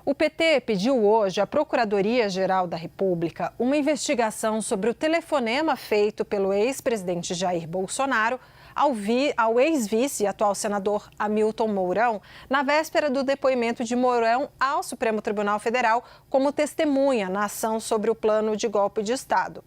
O PT pediu hoje à Procuradoria-Geral da República uma investigação sobre o telefonema feito pelo ex-presidente Jair Bolsonaro ao ex-vice e atual senador Hamilton Mourão, na véspera do depoimento de Mourão ao Supremo Tribunal Federal como testemunha na ação sobre o plano de golpe de Estado.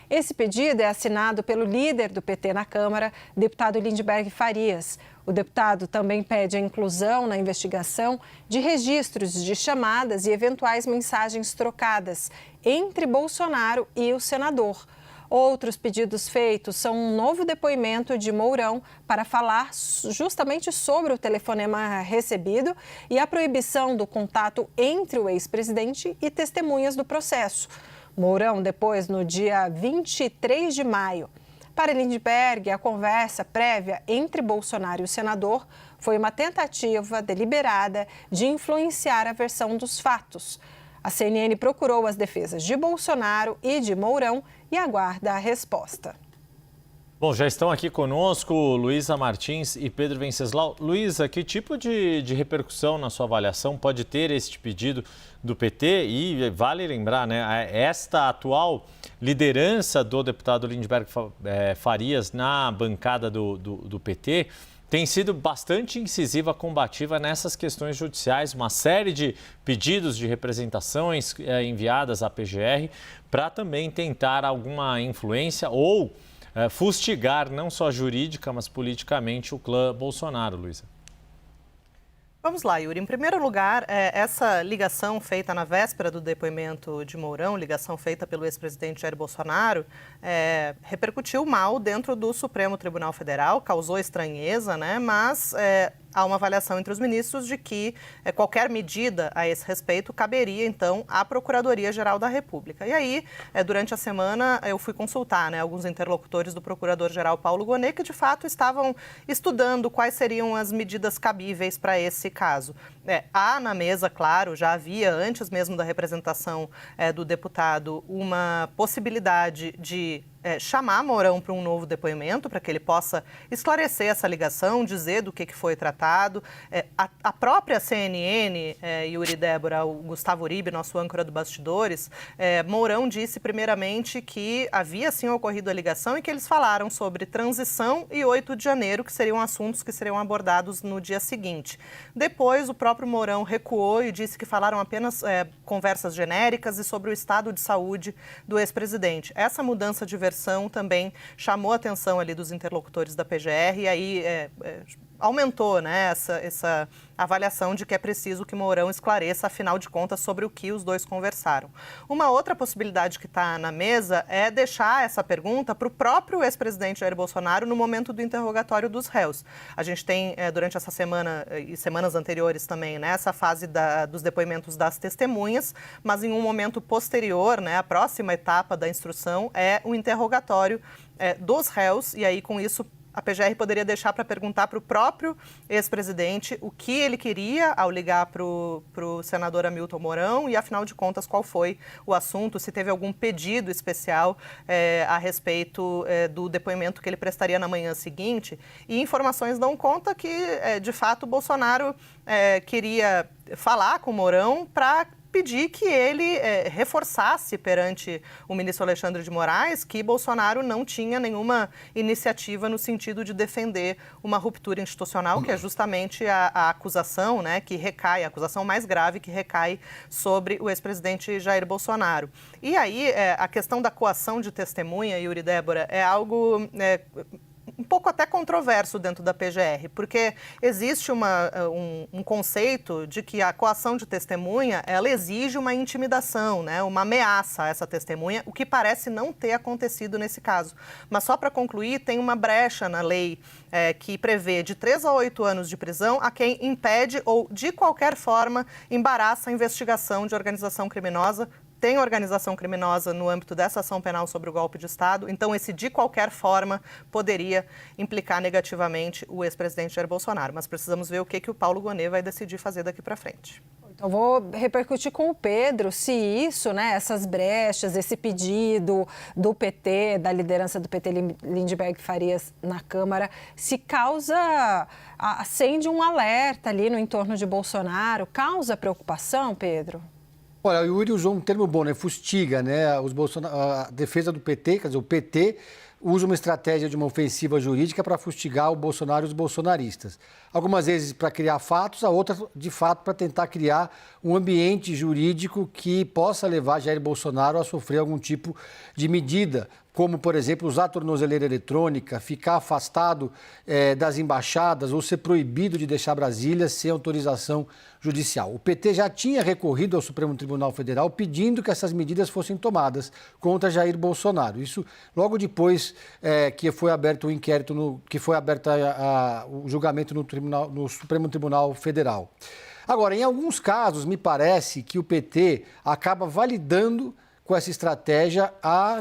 Esse pedido é assinado pelo líder do PT na Câmara, deputado Lindenberg Farias. O deputado também pede a inclusão na investigação de registros de chamadas e eventuais mensagens trocadas entre Bolsonaro e o senador. Outros pedidos feitos são um novo depoimento de Mourão para falar justamente sobre o telefonema recebido e a proibição do contato entre o ex-presidente e testemunhas do processo. Mourão, depois, no dia 23 de maio. Para Lindenberg, a conversa prévia entre Bolsonaro e o senador foi uma tentativa deliberada de influenciar a versão dos fatos. A CNN procurou as defesas de Bolsonaro e de Mourão e aguarda a resposta. Bom, já estão aqui conosco Luísa Martins e Pedro Venceslau. Luísa, que tipo de repercussão na sua avaliação pode ter este pedido do PT? E vale lembrar, né, esta atual liderança do deputado Lindenberg Farias na bancada do PT tem sido bastante incisiva, combativa nessas questões judiciais, uma série de pedidos de representações enviadas à PGR para também tentar alguma influência ou fustigar, não só jurídica, mas politicamente, o clã Bolsonaro, Luísa. Vamos lá, Yuri. Em primeiro lugar, essa ligação feita na véspera do depoimento de Mourão, ligação feita pelo ex-presidente Jair Bolsonaro, repercutiu mal dentro do Supremo Tribunal Federal, causou estranheza, né? Mas há uma avaliação entre os ministros de que qualquer medida a esse respeito caberia, então, à Procuradoria-Geral da República. E aí, durante a semana, eu fui consultar, né, alguns interlocutores do Procurador-Geral Paulo Gonet, que, de fato, estavam estudando quais seriam as medidas cabíveis para esse caso. Há na mesa, claro, já havia, antes mesmo da representação do deputado, uma possibilidade de chamar Mourão para um novo depoimento, para que ele possa esclarecer essa ligação, dizer do que foi tratado. A própria CNN, Yuri e Débora, o Gustavo Uribe, nosso âncora do Bastidores, Mourão disse primeiramente que havia sim ocorrido a ligação e que eles falaram sobre transição e 8 de janeiro, que seriam assuntos que seriam abordados no dia seguinte. Depois, o próprio Mourão recuou e disse que falaram apenas conversas genéricas e sobre o estado de saúde do ex-presidente. Essa mudança de versão também chamou a atenção ali dos interlocutores da PGR e aí aumentou, né, essa avaliação de que é preciso que Mourão esclareça, afinal de contas, sobre o que os dois conversaram. Uma outra possibilidade que está na mesa é deixar essa pergunta para o próprio ex-presidente Jair Bolsonaro no momento do interrogatório dos réus. A gente tem, durante essa semana e semanas anteriores também, né, essa fase dos depoimentos das testemunhas, mas em um momento posterior, né, a próxima etapa da instrução é o interrogatório dos réus, e aí com isso a PGR poderia deixar para perguntar para o próprio ex-presidente o que ele queria ao ligar para o senador Hamilton Mourão e, afinal de contas, qual foi o assunto, se teve algum pedido especial a respeito do depoimento que ele prestaria na manhã seguinte. E informações dão conta que, de fato, Bolsonaro queria falar com Mourão para pedir que ele reforçasse perante o ministro Alexandre de Moraes que Bolsonaro não tinha nenhuma iniciativa no sentido de defender uma ruptura institucional, que é justamente a acusação, né, que recai, a acusação mais grave que recai sobre o ex-presidente Jair Bolsonaro. E aí, a questão da coação de testemunha, Yuri e Débora, é algo um pouco até controverso dentro da PGR, porque existe um conceito de que a coação de testemunha, ela exige uma intimidação, né, uma ameaça a essa testemunha, o que parece não ter acontecido nesse caso. Mas só para concluir, tem uma brecha na lei que prevê de 3 a 8 anos de prisão a quem impede ou, de qualquer forma, embaraça a investigação de organização criminosa. Tem organização criminosa no âmbito dessa ação penal sobre o golpe de Estado, então esse de qualquer forma poderia implicar negativamente o ex-presidente Jair Bolsonaro. Mas precisamos ver o que o Paulo Gonet vai decidir fazer daqui para frente. Muito Eu vou repercutir com o Pedro se isso, né, essas brechas, esse pedido do PT, da liderança do PT, Lindbergh Farias, na Câmara, se acende um alerta ali no entorno de Bolsonaro, causa preocupação, Pedro? Olha, o Yuri usou um termo bom, né? Fustiga, né? A defesa do PT, quer dizer, o PT usa uma estratégia de uma ofensiva jurídica para fustigar o Bolsonaro e os bolsonaristas. Algumas vezes para criar fatos, a outra, de fato, para tentar criar um ambiente jurídico que possa levar Jair Bolsonaro a sofrer algum tipo de medida, como, por exemplo, usar a tornozeleira eletrônica, ficar afastado das embaixadas ou ser proibido de deixar Brasília sem autorização judicial. O PT já tinha recorrido ao Supremo Tribunal Federal pedindo que essas medidas fossem tomadas contra Jair Bolsonaro. Isso logo depois que foi aberto o inquérito, que foi aberto o julgamento no Supremo Tribunal Federal. Agora, em alguns casos, me parece que o PT acaba validando com essa estratégia a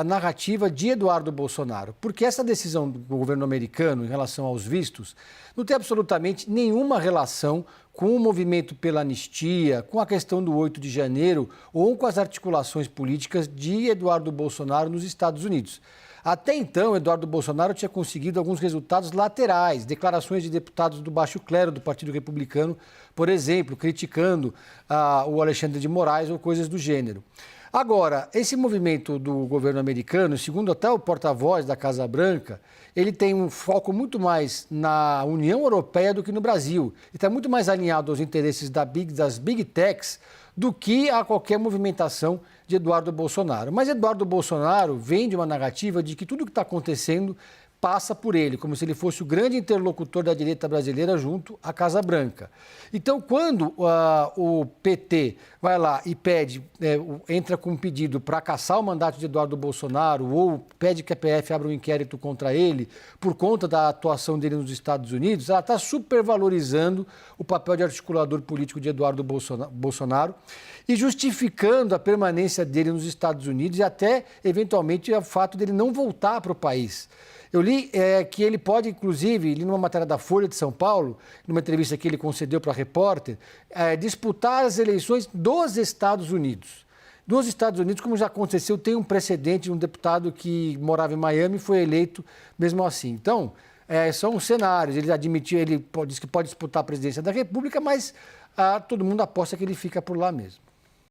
narrativa de Eduardo Bolsonaro. Porque essa decisão do governo americano em relação aos vistos não tem absolutamente nenhuma relação com o movimento pela anistia, com a questão do 8 de janeiro ou com as articulações políticas de Eduardo Bolsonaro nos Estados Unidos. Até então, Eduardo Bolsonaro tinha conseguido alguns resultados laterais, declarações de deputados do baixo clero do Partido Republicano, por exemplo, criticando o Alexandre de Moraes ou coisas do gênero. Agora, esse movimento do governo americano, segundo até o porta-voz da Casa Branca, ele tem um foco muito mais na União Europeia do que no Brasil. E está muito mais alinhado aos interesses das Big Techs do que a qualquer movimentação de Eduardo Bolsonaro. Mas Eduardo Bolsonaro vem de uma narrativa de que tudo que está acontecendo passa por ele, como se ele fosse o grande interlocutor da direita brasileira junto à Casa Branca. Então, quando o PT vai lá e entra com um pedido para cassar o mandato de Eduardo Bolsonaro ou pede que a PF abra um inquérito contra ele por conta da atuação dele nos Estados Unidos, ela está supervalorizando o papel de articulador político de Eduardo Bolsonaro e justificando a permanência dele nos Estados Unidos e até, eventualmente, o fato dele não voltar para o país. Eu li que ele pode, inclusive, numa matéria da Folha de São Paulo, numa entrevista que ele concedeu para a repórter, disputar as eleições dos Estados Unidos. Nos Estados Unidos, como já aconteceu, tem um precedente de um deputado que morava em Miami e foi eleito mesmo assim. Então, são cenários. Ele diz que pode disputar a presidência da República, mas todo mundo aposta que ele fica por lá mesmo.